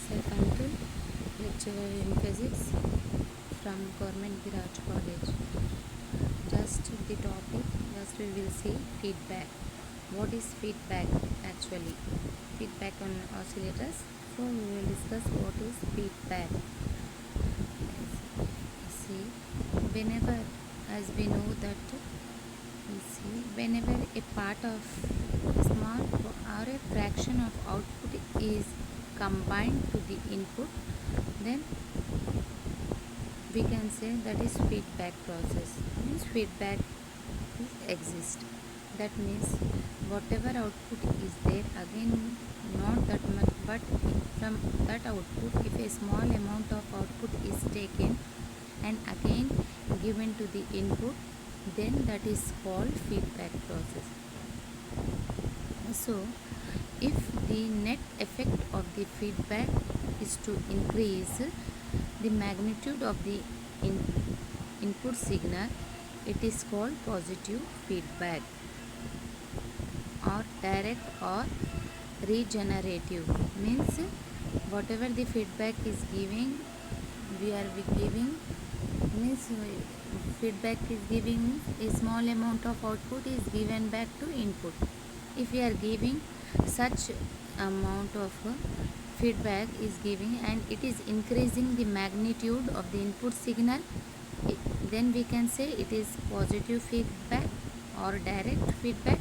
myself Antul, lecturer in physics from Government Viraj College. Just the topic, just we will see feedback. What is feedback actually? Feedback on oscillators. So we will discuss what is feedback. See, whenever, as we know that, whenever a part of small or a fraction of output is combined to the input, then we can say that is feedback process. Means feedback exists. That means whatever output is there, again not that much, but from that output, if a small amount of output is taken and again given to the input, then that is called feedback process. So if the net effect of the feedback is to increase the magnitude of the input signal, it is called positive feedback, or direct or regenerative. Means whatever the feedback is giving, we are giving, means feedback is giving a small amount of output is given back to input. If we are giving such amount of feedback is giving and it is increasing the magnitude of the input signal, then we can say it is positive feedback or direct feedback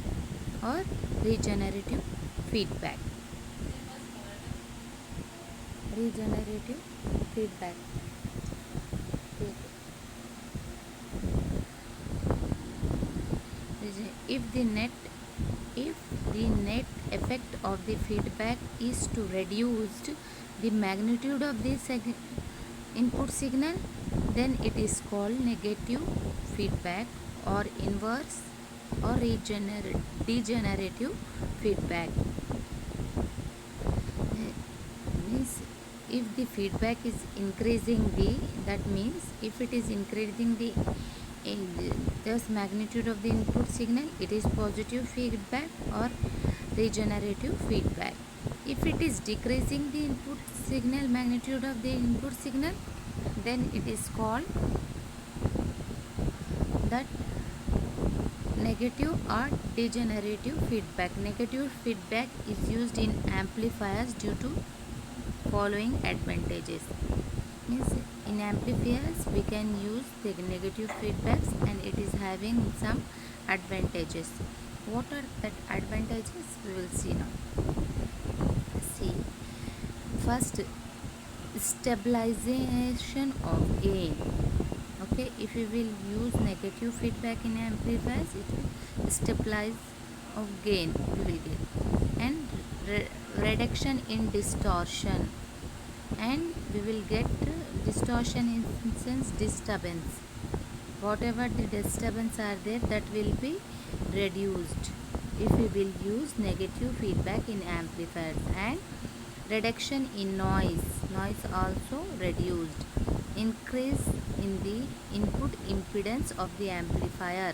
or regenerative feedback. Regenerative feedback. If the net effect of the feedback is to reduce the magnitude of the input signal, then it is called negative feedback or inverse or degenerative feedback. Means if the feedback is increasing that means if it is increasing the magnitude of the input signal, it is positive feedback or regenerative feedback. If it is decreasing the input signal magnitude of the input signal, then it is called that negative or degenerative feedback. Negative feedback is used in amplifiers due to following advantages. Means in amplifiers we can use the negative feedbacks and it is having some advantages. What are that advantages? We will see now. See, first, stabilization of gain. Okay, if we will use negative feedback in amplifiers, it will stabilize of gain we will get, and reduction in distortion, and we will get distortion in sense disturbance. Whatever the disturbance are there, that will be reduced if we will use negative feedback in amplifiers. And reduction in noise also reduced. Increase in the input impedance of the amplifier.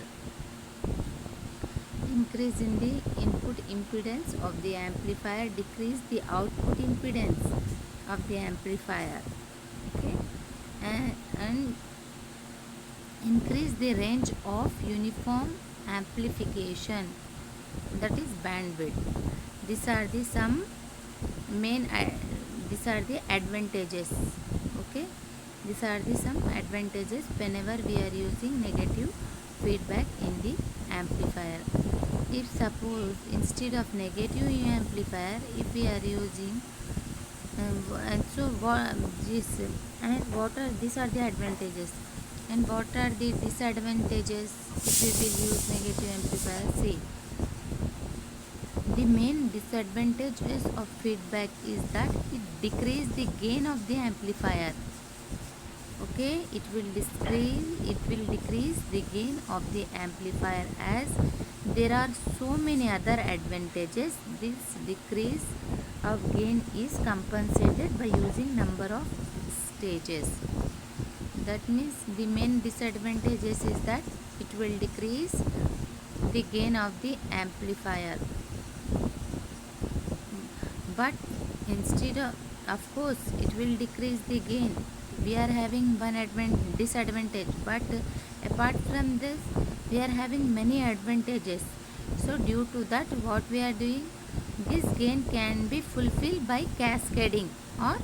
Increase in the input impedance of the amplifier, decrease the output impedance of the amplifier. Okay, and increase the range of uniform amplification, that is bandwidth. These are the some main these are the advantages. Okay, these are the some advantages whenever we are using negative feedback in the amplifier. If suppose instead of negative amplifier, if we are using and so what this and what are these are the advantages, and what are the disadvantages if we will use negative amplifier? See, the main disadvantages of feedback is that it decreases the gain of the amplifier. Okay, it will decrease the gain of the amplifier, as there are so many other advantages. This decrease of gain is compensated by using number of stages. That means the main disadvantages is that it will decrease the gain of the amplifier, but instead of Of course, it will decrease the gain. We are having one disadvantage, but apart from this, we are having many advantages. So, due to that, what we are doing, this gain can be fulfilled by cascading or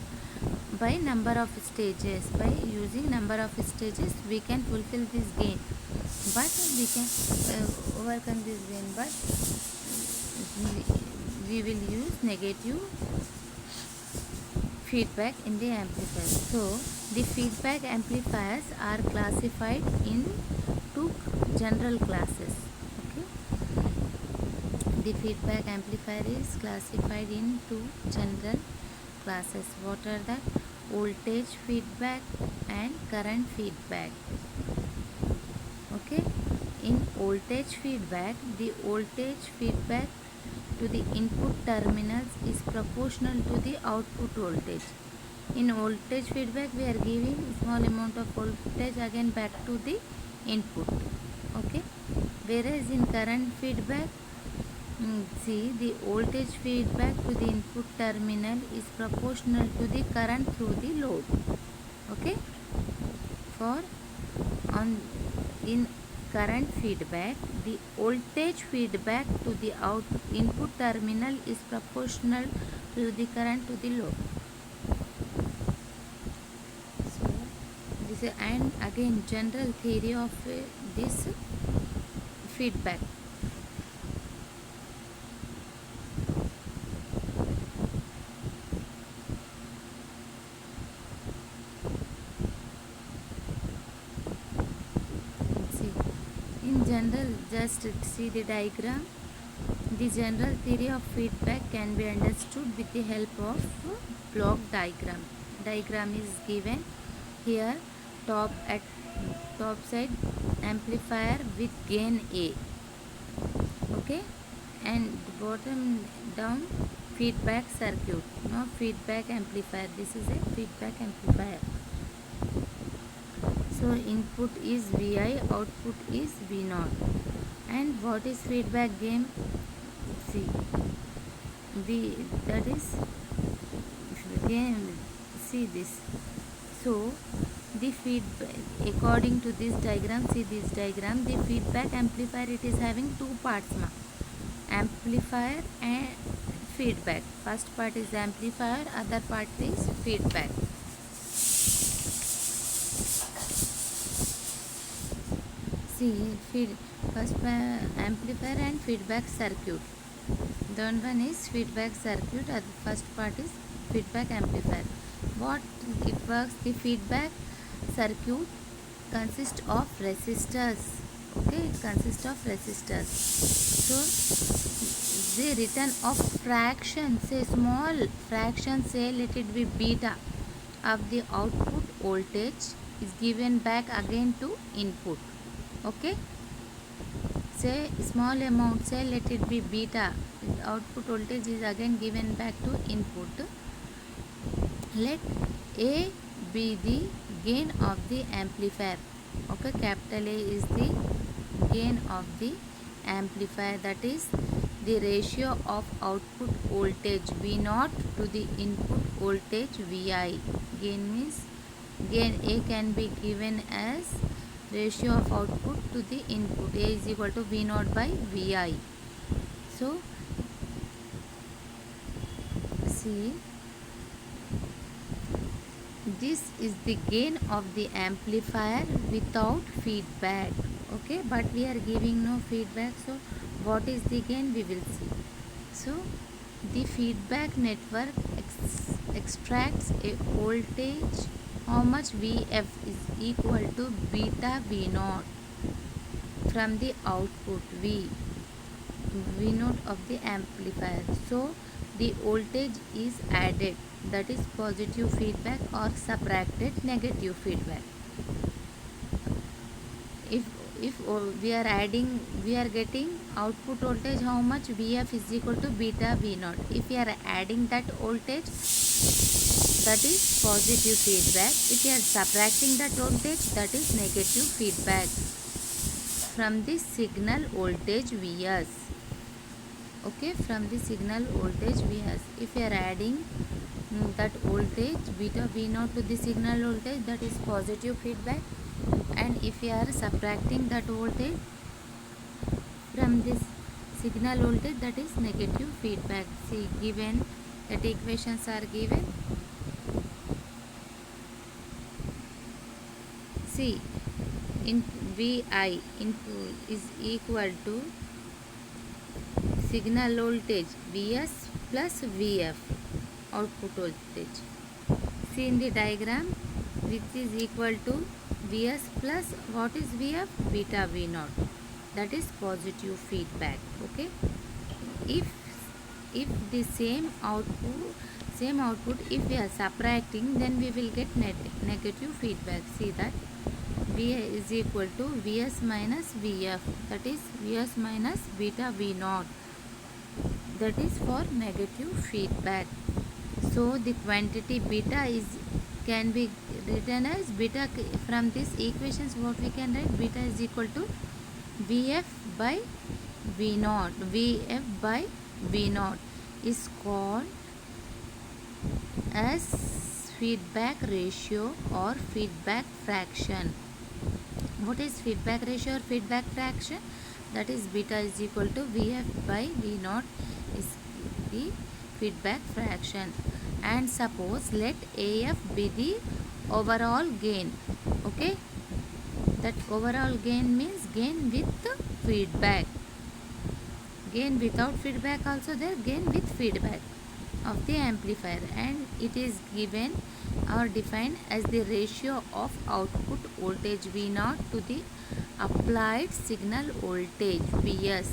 by number of stages. By using number of stages, we can fulfill this gain, but we can overcome this gain. But we will use negative feedback in the amplifier. So the feedback amplifiers are classified in two general classes. Okay, the feedback amplifier is classified in two general classes. What are that? Voltage feedback and current feedback. Okay, in voltage feedback, the voltage feedback to the input terminals is proportional to the output voltage. In voltage feedback, we are giving small amount of voltage again back to the input. Okay, whereas in current feedback, see, the voltage feedback to the input terminal is proportional to the current through the load. Okay, for on in current feedback, the voltage feedback to the input terminal is proportional to the current to the load. So this is, and again, general theory of this feedback. See, in general, just see the diagram. The general theory of feedback can be understood with the help of block diagram. Diagram is given here. At top side, amplifier with gain A. Okay, and bottom down, feedback circuit. No, feedback amplifier. This is a feedback amplifier. So input is Vi, output is V0. And what is feedback gain? See, that is gain. See this. So the feedback, according to this diagram, see this diagram, the feedback amplifier, it is having two parts, amplifier and feedback. First part is amplifier, other part is feedback. See, first amplifier and feedback circuit. Then one is feedback circuit, first part is feedback amplifier. What it works, the feedback circuit consists of resistors. Okay, it consists of resistors. So the return of fraction, say small fraction, say let it be beta of the output voltage is given back again to input. Okay, say small amount, say let it be beta, output voltage is again given back to input. Let A be the gain of the amplifier. Okay, capital A is the gain of the amplifier, that is the ratio of output voltage V0 to the input voltage Vi. Gain means, gain A can be given as ratio of output to the input. A is equal to V0 by Vi. So see, this is the gain of the amplifier without feedback. Okay, but we are giving no feedback, so what is the gain we will see. So the feedback network extracts a voltage, how much Vf is equal to beta V0 from the output V0 of the amplifier. So the voltage is added, that is positive feedback, or subtracted, negative feedback. If we are adding, we are getting output voltage, how much Vf is equal to beta V0. If we are adding that voltage, that is positive feedback. If we are subtracting that voltage, that is negative feedback from the signal voltage Vs. Okay, from the signal voltage Vs, if we are adding that voltage beta V naught to the signal voltage, that is positive feedback, and if we are subtracting that voltage from this signal voltage, that is negative feedback. See, given that equations are given. See, in Vi input is equal to signal voltage Vs plus Vf, output voltage. See in the diagram, which is equal to Vs plus what is Vf? Beta V naught. That is positive feedback. Okay. If the same output, if we are subtracting, then we will get negative feedback. See that V is equal to Vs minus Vf, that is Vs minus beta V naught, that is for negative feedback. So the quantity beta is can be written as beta. From this equations, what we can write, beta is equal to Vf by V naught. Vf by V naught is called as feedback ratio or feedback fraction. What is feedback ratio or feedback fraction? That is beta is equal to Vf by V naught is the feedback fraction. And suppose let AF be the overall gain. Okay, that overall gain means gain with feedback. Gain without feedback also there, gain with feedback of the amplifier, and it is given or defined as the ratio of output voltage V naught to the applied signal voltage Vs.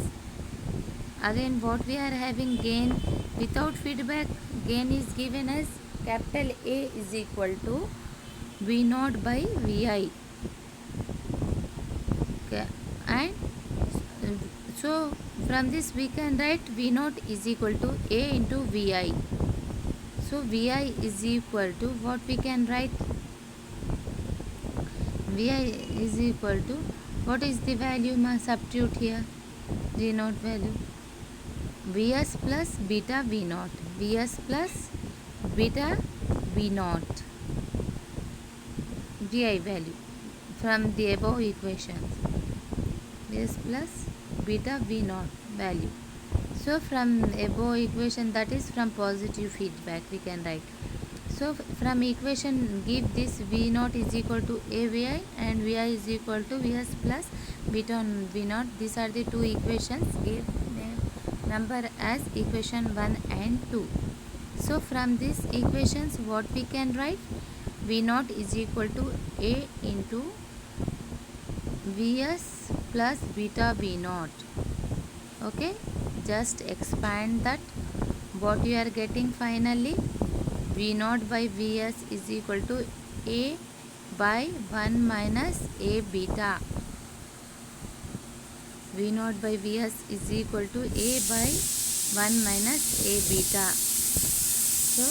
Again, what we are having, gain without feedback, gain is given as capital A is equal to V naught by Vi. Okay. And so from this we can write V naught is equal to A into Vi. So Vi is equal to what we can write? Vi is equal to, what is the value? Substitute here V naught value, Vs plus beta V naught, Vs plus beta V naught, Vi value from the above equations, Vs plus beta V naught value. So from above equation, that is from positive feedback, we can write. So from equation, give this V naught is equal to AVi and Vi is equal to Vs plus beta V naught. These are the two equations. Give number as equation 1 and 2. So from these equations, what we can write? V naught is equal to A into Vs plus beta V naught. Okay, just expand that. What you are getting finally? V naught by Vs is equal to A by 1 minus A beta. V naught by Vs is equal to A by 1 minus A beta. So,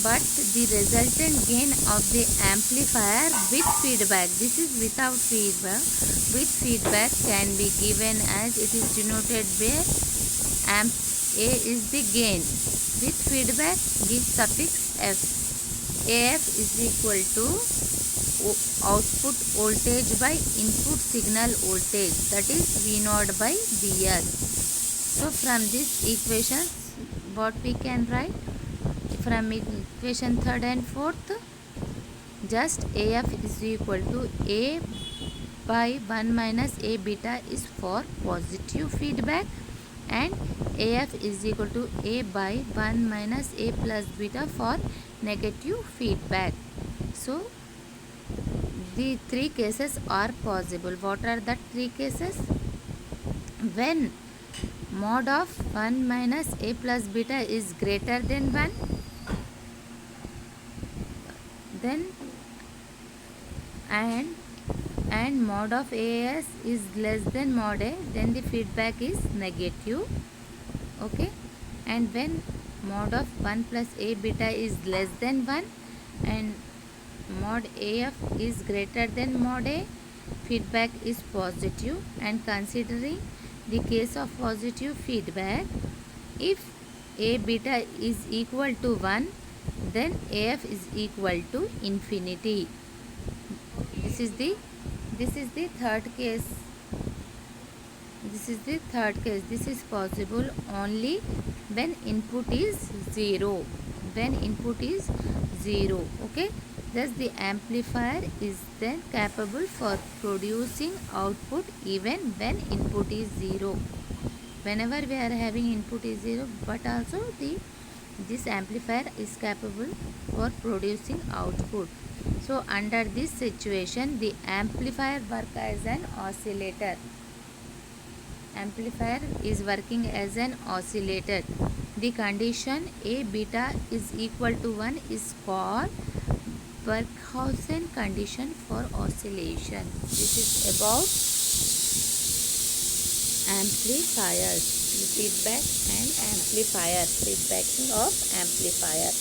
but the resultant gain of the amplifier with feedback, this is without feedback, with feedback can be given as, it is denoted by amp. A is the gain, with feedback give suffix F. AF is equal to output voltage by input signal voltage, that is V naught by Vs. So from this equation, what we can write? From equation 3rd and 4th, just AF is equal to A by 1 minus A beta is for positive feedback, and AF is equal to A by 1 minus A plus beta for negative feedback. So the three cases are possible. What are the three cases? When mod of 1 minus A plus beta is greater than 1, then and mod of AS is less than mod A, then the feedback is negative. Okay, and when mod of 1 plus A beta is less than 1 and mod AF is greater than mod A, feedback is positive. And considering the case of positive feedback, if A beta is equal to 1, then AF is equal to infinity. This is the third case. This is possible only when input is 0. Okay. Thus the amplifier is then capable for producing output even when input is 0. Whenever we are having input is 0, but also this amplifier is capable for producing output. So under this situation, the amplifier works as an oscillator. Amplifier is working as an oscillator. The condition A beta is equal to 1 is called Barkhausen condition for oscillation. This is about amplifiers, feedback and amplifier, feedbacking of amplifier.